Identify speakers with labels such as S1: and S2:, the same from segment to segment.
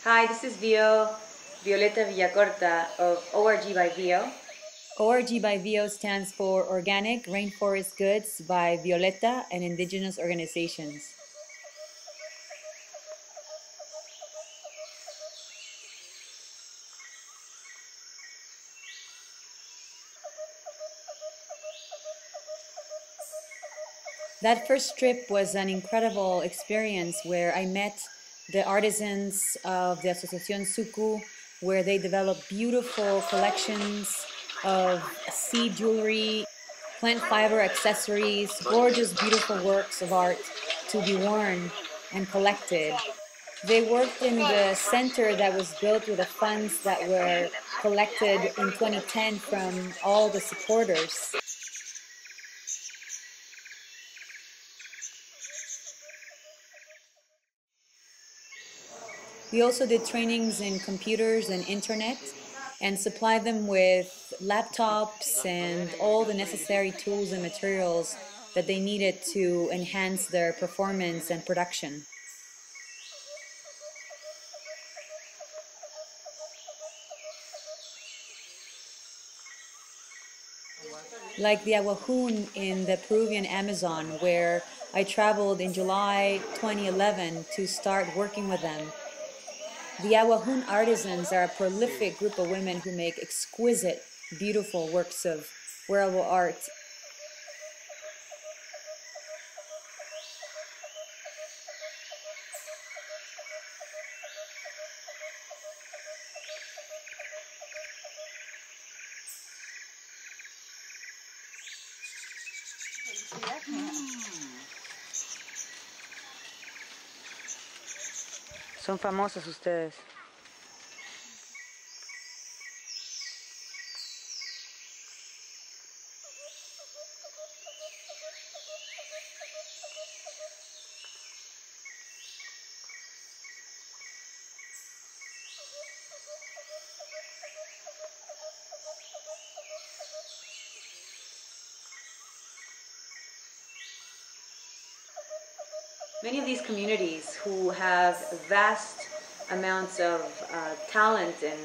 S1: Hi, this is Violeta Villacorta of ORG by Vio.
S2: ORG by VO stands for Organic Rainforest Goods by Violeta and indigenous organizations. That first trip was an incredible experience where I met the artisans of the Asociación Suku, where they develop beautiful collections of seed jewelry, plant fiber accessories, gorgeous, beautiful works of art to be worn and collected. They worked in the center that was built with the funds that were collected in 2010 from all the supporters. We also did trainings in computers and internet and supplied them with laptops and all the necessary tools and materials that they needed to enhance their performance and production. Like the Awahun in the Peruvian Amazon, where I traveled in July 2011 to start working with them. The Awahun artisans are a prolific group of women who make exquisite, beautiful works of wearable art.
S1: Son famosas ustedes. Many of these communities who have vast amounts of talent and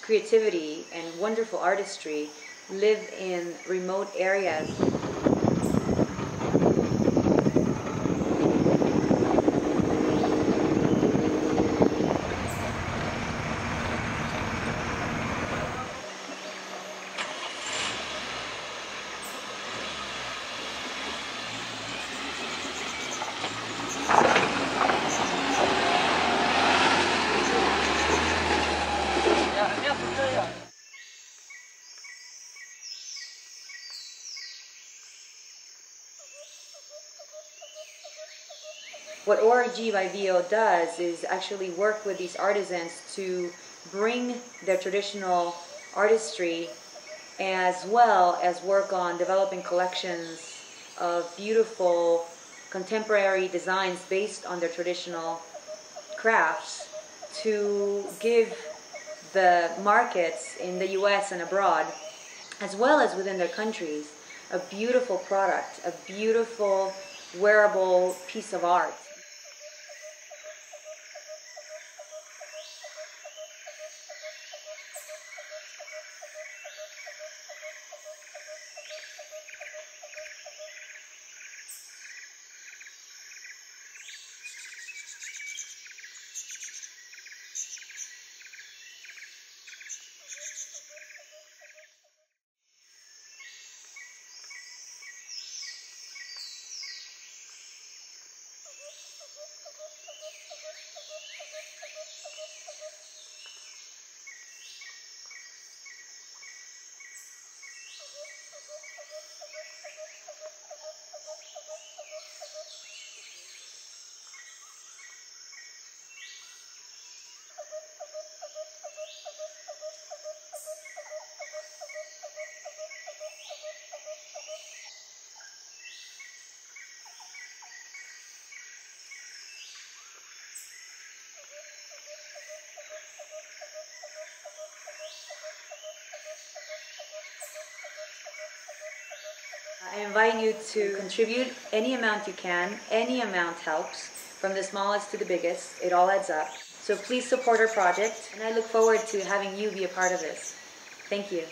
S1: creativity and wonderful artistry live in remote areas. What ORG by VO does is actually work with these artisans to bring their traditional artistry as well as work on developing collections of beautiful contemporary designs based on their traditional crafts to give the markets in the US and abroad, as well as within their countries, a beautiful product, a beautiful wearable piece of art. I invite you to contribute any amount you can. Any amount helps, from the smallest to the biggest. It all adds up. So please support our project, and I look forward to having you be a part of this. Thank you.